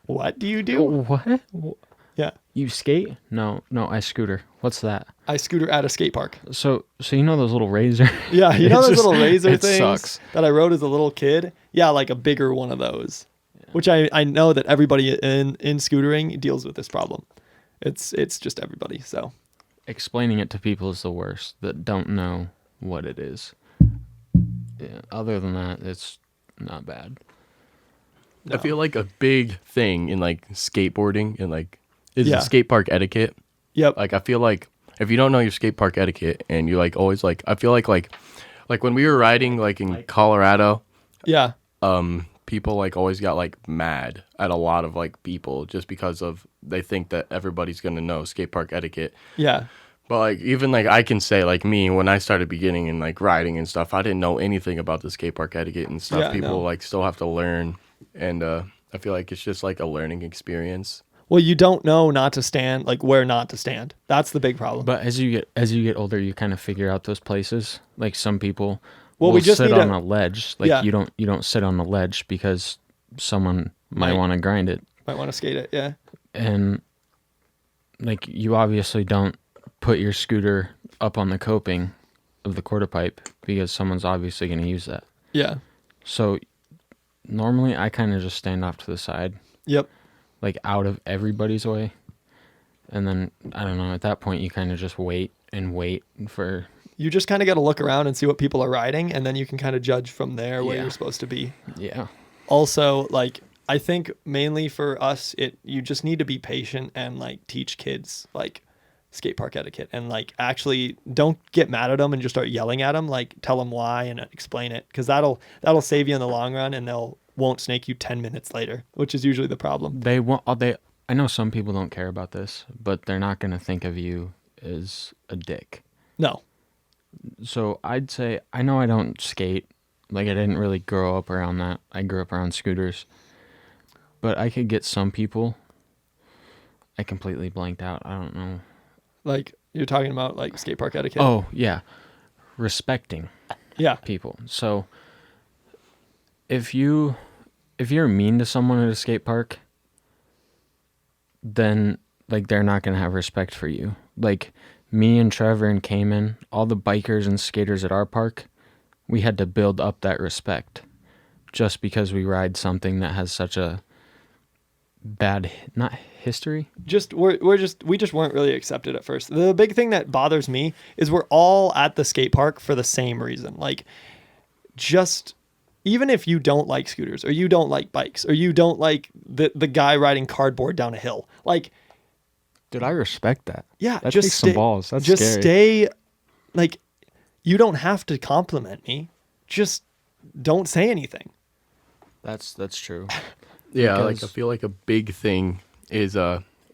What do you do? What? Yeah, You skate? No, I scooter. What's that? I scooter at a skate park. So you know those little razor? Yeah, you know It's those just- little razor it things sucks. that I rode as a little kid? Yeah, like a bigger one of those. Which I know that everybody in scootering deals with this problem. It's just everybody. So Explaining it to people is the worst that don't know what it is. Yeah. Other than that, it's not bad. I feel like a big thing in like skateboarding and like is Yeah. the skate park etiquette. yep. Like I feel like if you don't know your skate park etiquette and you like always like I feel like when we were riding like in Colorado, Yeah. people like always got like mad at a lot of like people just because of they think that everybody's gonna know skate park etiquette. Yeah. But like even like I can say like me when I started beginning and like riding and stuff, I didn't know anything about the skate park etiquette and stuff. Yeah, People no. like still have to learn, and I feel like it's just like a learning experience. Well, you don't know not to stand, like where not to stand. That's the big problem. But as you get older, you kind of figure out those places. Like some people Well, will we just sit need on to- a ledge. Like Yeah. you don't sit on the ledge because someone might Might. want to grind it. Might want to skate it. Yeah. And like you obviously don't put your scooter up on the coping of the quarter pipe because someone's obviously going to use that. Yeah. So normally I kind of just stand off to the side, Yep. like out of everybody's way. And then I don't know, at that point you kind of just wait for You just kind of got to look around and see what people are riding, and then you can kind of judge from there where Yeah. you're supposed to be. yeah. Also, like I think mainly for us, you just need to be patient and like teach kids like skate park etiquette, and like actually don't get mad at them and just start yelling at them. Like tell them why and explain it, because that'll save you in the long run, and won't snake you 10 minutes later, which is usually the problem. I know some people don't care about this, but they're not going to think of you as a dick. No. So I'd say, I know I don't skate. Like I didn't really grow up around that. I grew up around scooters. But I could get some people. I completely blanked out. I don't know. Like you're talking about like skate park etiquette. Oh, yeah. Respecting Yeah. people. So if you're mean to someone at a skate park, then like they're not going to have respect for you. Like me and Trevor and Kaeman, all the bikers and skaters at our park, we had to build up that respect just because we ride something that has such a bad, not history. We just weren't really accepted at first. The big thing that bothers me is we're all at the skate park for the same reason. Like just even if you don't like scooters or you don't like bikes or you don't like the guy riding cardboard down a hill, like Dude, I respect that. yeah, That just takes some balls. That's just scary. stay. Like you don't have to compliment me. Just don't say anything. That's true. Yeah, like I Because- feel like a big thing is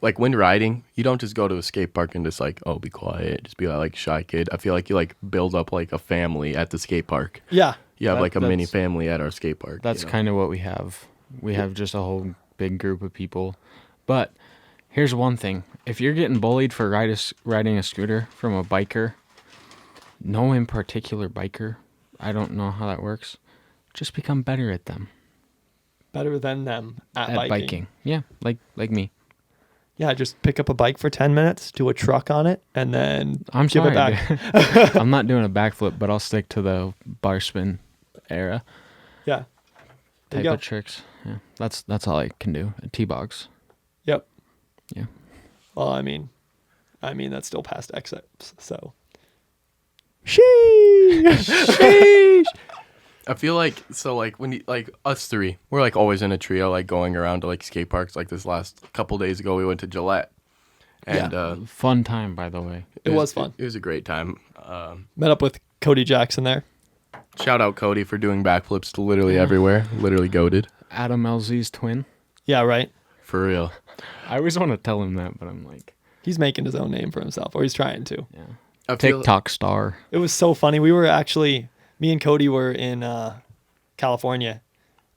like when riding, you don't just go to a skate park and just like, oh, be quiet, just be like shy kid. I feel like you like build up like a family at the skate park. Yeah. You have That- like a mini that's- family at our skate park. That's you know? kind of what we have. We have just a whole big group of people. But here's one thing. If you're getting bullied for riding a scooter from a biker, no in particular biker, I don't know how that works, just become better at them. Better than them at At biking. Yeah, like me. Yeah, just pick up a bike for 10 minutes, do a truck on it, and then I'm give sorry, it back. dude. I'm not doing a backflip, but I'll stick to the bar spin era Yeah. There type you go. of tricks. Yeah, that's all I can do. T-bogs. Yep. Yeah. Well, I mean that's still past X-ups, so. Sheesh. I feel like so like when you, like us three, we're like always in a trio, like going around to like skate parks. Like this last couple days ago, we went to Gillette, and Fun time, by the way. It was fun. It was a great time. Met up with Cody Jackson there. Shout out Cody for doing backflips to literally everywhere, literally goated Adam LZ's twin. Yeah, right. for real. I always want to tell him that, but I'm like, He's making his own name for himself, or he's trying to. Yeah. I feel- TikTok star. It was so funny. Me and Cody were in California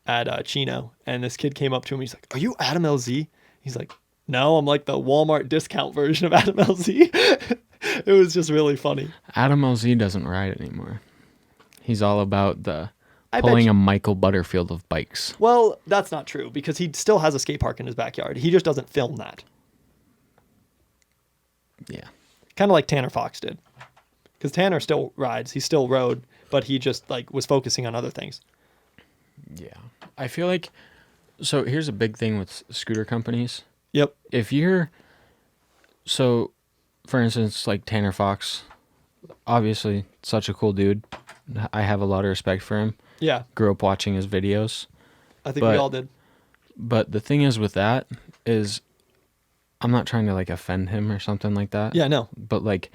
at Chino, and this kid came up to him. He's like, "Are you Adam LZ?" He's like, "No, I'm like the Walmart discount version of Adam LZ." It was just really funny. Adam LZ doesn't ride anymore. He's all about the I bet pulling you- a Michael Butterfield of bikes. Well, that's not true because he still has a skate park in his backyard. He just doesn't film that. Yeah. Kind of like Tanner Fox did. Because Tanner still rides. He still rode, but he just like was focusing on other things. Yeah. I feel like, so here's a big thing with scooter companies. Yep. If you're, so for instance, like Tanner Fox, obviously such a cool dude. I have a lot of respect for him. Yeah. Grew up watching his videos. I think we But- all did. But the thing is with that is I'm not trying to like offend him or something like that. Yeah, no. But like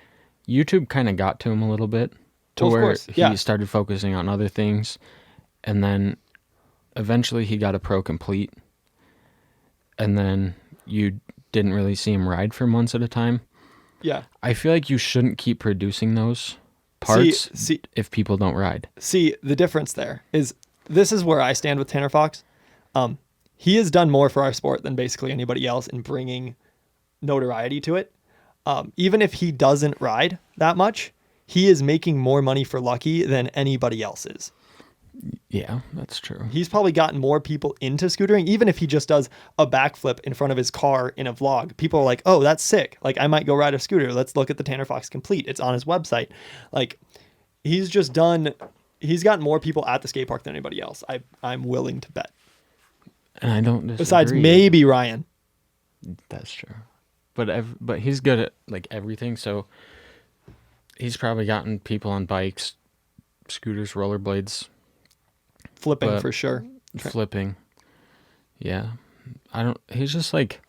YouTube kind of got to him a little bit to Well, of where course, he yeah. started focusing on other things. And then eventually he got a pro complete. And then you didn't really see him ride for months at a time. Yeah. I feel like you shouldn't keep producing those parts See, if people don't ride. the difference there is this is where I stand with Tanner Fox. He has done more for our sport than basically anybody else in bringing notoriety to it. Even if he doesn't ride that much, he is making more money for Lucky than anybody else is. Yeah, that's true. He's probably gotten more people into scootering, even if he just does a backflip in front of his car in a vlog. People are like, "Oh, that's sick. Like, I might go ride a scooter. Let's look at the Tanner Fox Complete. It's on his website." Like, he's gotten more people at the skate park than anybody else. I'm willing to bet. And I don't disagree. Besides maybe Ryan. That's true. But he's good at like everything, so he's probably gotten people on bikes, scooters, rollerblades, Flipping But- for sure. flipping. Yeah. He's just like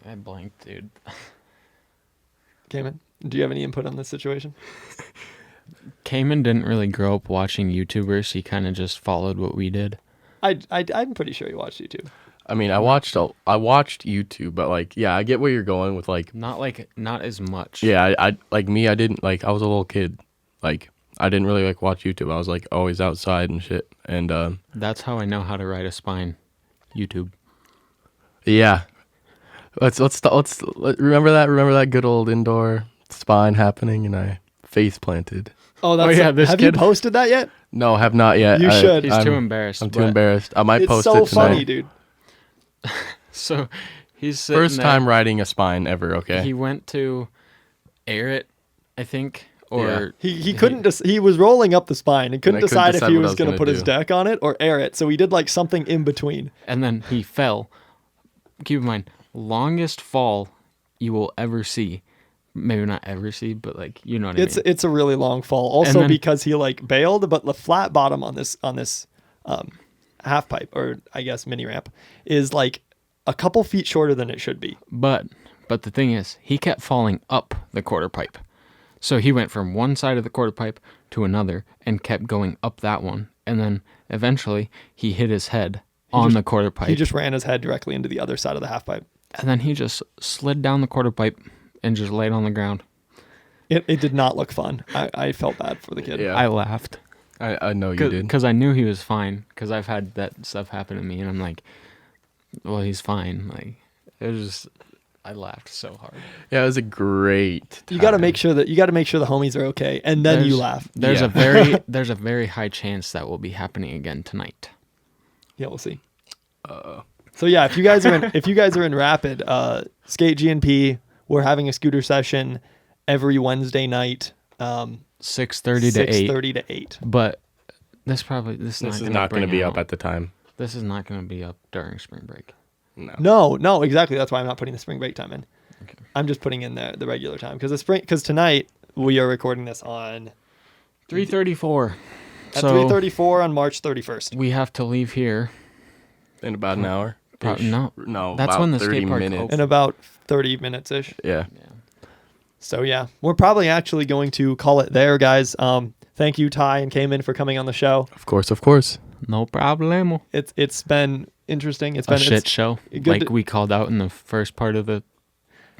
I blanked, dude. Kaeman, do you have any input on this situation? Kaeman didn't really grow up watching YouTubers. He kind of just followed what we did. I'm pretty sure you watched YouTube. I mean, I watched YouTube, but like, yeah, I get where you're going with like, Not as much. yeah, I like me, I didn't like, I was a little kid, like, I didn't really like watch YouTube. I was like always outside and shit, and That's how I know how to ride a spine. YouTube. yeah, let's remember that good old indoor spine happening, and I face planted. Oh, that's yeah, this have kid- you posted that yet? No, have not yet. You should. He's too embarrassed. I'm too but- embarrassed. I might It's post so it tonight. funny, dude. So he's sitting First there. time riding a spine ever. Okay. He went to air it, I think, or He couldn't he was rolling up the spine and couldn't I couldn't decide if decide he what I was was going to gonna put his do. deck on it or air it. So he did like something in between. and then he fell. Keep in mind, longest fall you will ever see. Maybe not ever see, but like you know what I mean. It's a really long fall. Also then- because he like bailed, but the flat bottom on this half pipe or I guess mini ramp is like a couple feet shorter than it should be. But the thing is, he kept falling up the quarter pipe. So he went from one side of the quarter pipe to another and kept going up that one. And then eventually he hit his head on the quarter pipe. He just ran his head directly into the other side of the half pipe. And then he just slid down the quarter pipe and just laid on the ground. It did not look fun. I felt bad for the kid. Yeah. I laughed. I know you did. Because I knew he was fine. Because I've had that stuff happen to me. And I'm like, well, he's fine. Like, it was just, I laughed so hard. Yeah, it was a great time. You got to make sure the homies are okay, and then you There's- laugh. There's Yeah. there's a very high chance that will be happening again tonight. Yeah, we'll see. So yeah, if you guys are in Rapid, Skate GNP, we're having a scooter session every Wednesday night, 6:30 to 8. 6:30 to 8. But this This is not going to be up at the time. This is not going to be up during spring break. No, exactly. That's why I'm not putting the spring break time in. Okay. I'm just putting in the regular time because tonight we are recording this on 3:34. at So 3:34 on March 31st. we have to leave here. In about an hour. No, No, that's about when the 30 skate park minutes. In about 30 minutes ish. Yeah. So yeah, we're probably actually going to call it there, guys. Thank you, Ty and Kaeman, for coming on the show. Of course. No problemo. It's been interesting. It's A been shit show, good like to- we called out in the first part of the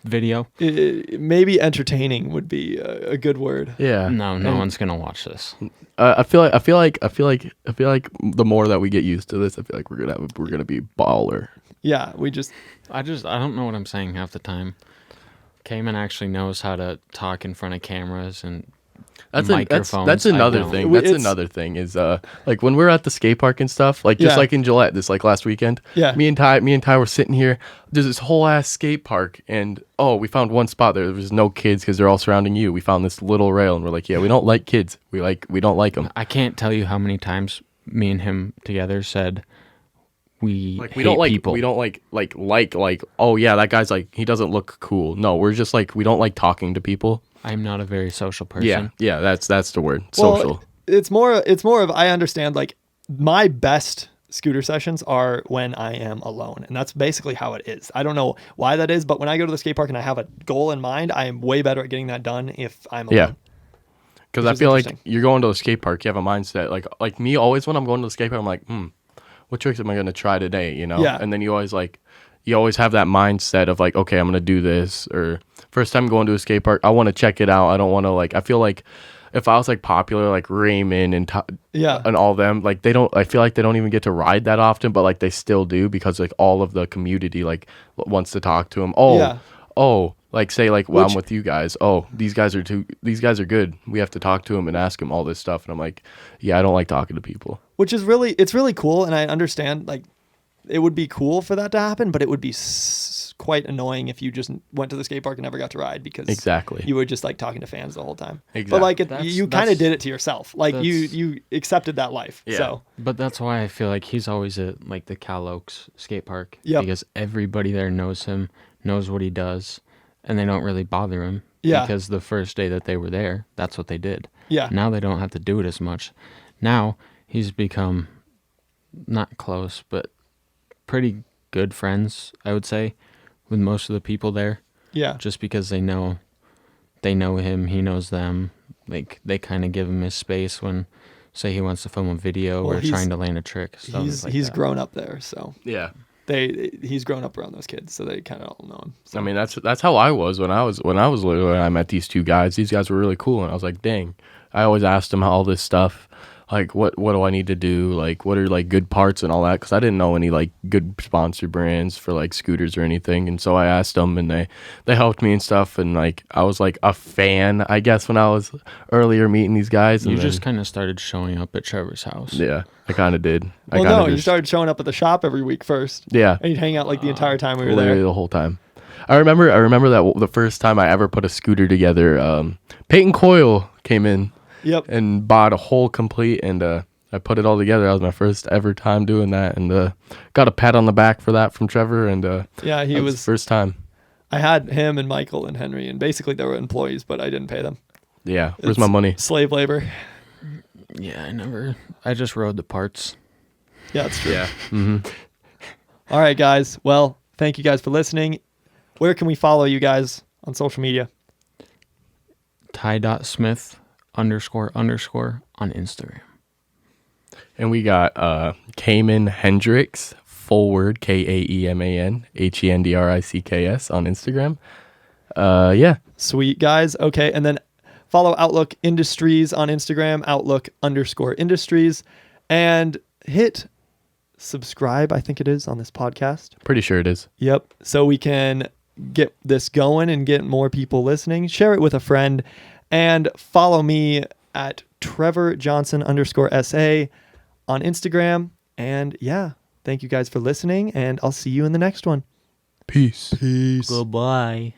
video. Maybe entertaining would be a good word. Yeah. No And- one's gonna watch this. I feel like the more that we get used to this, I feel like we're gonna be baller. Yeah, we just I don't know what I'm saying half the time. Kaeman actually knows how to talk in front of cameras and microphones. That's I another don't. thing. That's It's- another thing is like when we're at the skate park and stuff, like just Yeah. like in Gillette this like last weekend. Yeah. Me and Ty were sitting here. There's this whole ass skate park and we found one spot there was no kids because they're all surrounding you. We found this little rail and we're like, yeah, we don't like kids. We don't like them. I can't tell you how many times me and him together said we Like hate we don't like people. we don't like oh yeah, that guy's like he doesn't look cool. No, we're just like we don't like talking to people. I'm not a very social person. Yeah, that's the word. well, Social. It's more of I understand like my best scooter sessions are when I am alone, and that's basically how it is. I don't know why that is, but when I go to the skate park and I have a goal in mind, I am way better at getting that done if I'm alone. Yeah. Because Which I is feel like interesting. you're going to a skate park, you have a mindset like me always when I'm going to the skate park, I'm like, what tricks am I gonna try today? You know? Yeah. And then you always have that mindset of like, okay, I'm gonna do this. Or first time going to a skate park, I want to check it out. I don't want to I feel like if I was like popular like Raymond and Yeah. and all them, like they don't. I feel like they don't even get to ride that often, but like they still do because like all of the community like wants to talk to them. Like say like well, I'm with you guys. Oh, these guys are good. We have to talk to them and ask them all this stuff. And I'm like, yeah, I don't like talking to people. Which is it's really cool, and I understand like it would be cool for that to happen, but it would be quite annoying if you just went to the skate park and never got to ride because Exactly. you were just like talking to fans the whole time. Exactly. But like That's- you kind of that's- did it to yourself. Like you that's- accepted that life. Yeah. So But that's why I feel like he's always at like the Cal Oaks skate park. Yep. Because everybody there knows him, knows what he does, and they don't really bother him. Yeah. Because the first day that they were there, that's what they did. yeah, Now they don't have to do it as much. Now he's become not close, but pretty good friends, I would say, with most of the people there. yeah, Just because they know him, he knows them. Like they kind of give him his space when, say, he wants to film a video Well, or he's- trying to land a trick. Stuff like he's that. grown up there, so Yeah. he's grown up around those kids, so they kind of all know him. So. I mean, that's how I was when I was little. And I met these two guys. These guys were really cool, and I was like, dang. I always asked them all this stuff, like what do I need to do, like what are like good parts and all that, because I didn't know any like good sponsor brands for like scooters or anything. And so I asked them, and they helped me and stuff. And like I was like a fan, I guess, when I was earlier meeting these guys. You And just then, kind of started showing up at Trevor's house. yeah, I kind of did. Well, no, you started showing up at the shop every week first, Yeah. and you'd hang out like the entire time we were Literally there. the whole time. I remember that the first time I ever put a scooter together, Peyton Coyle came in Yep. and bought a whole complete, and I put it all together. That was my first ever time doing that, and got a pat on the back for that from Trevor. And Yeah, he that was. the first time. I had him and Michael and Henry, and basically they were employees, but I didn't pay them. Yeah, where's It's my money? Slave labor. Yeah, I just rode the parts. Yeah, that's true. Yeah. All right, guys. Well, thank you guys for listening. Where can we follow you guys on social media? Ty.Smith __ on Instagram. And we got Kaeman Hendricks, full word Kaeman Hendricks on Instagram. Yeah. Sweet, guys. Okay, and then follow Outlook Industries on Instagram, Outlook_Industries, and hit subscribe, I think it is, on this podcast. Pretty sure it is. Yep. So we can get this going and get more people listening. Share it with a friend, and follow me at Trevor Johnson _SA on Instagram. And yeah, thank you guys for listening, and I'll see you in the next one. Peace. Peace. Goodbye.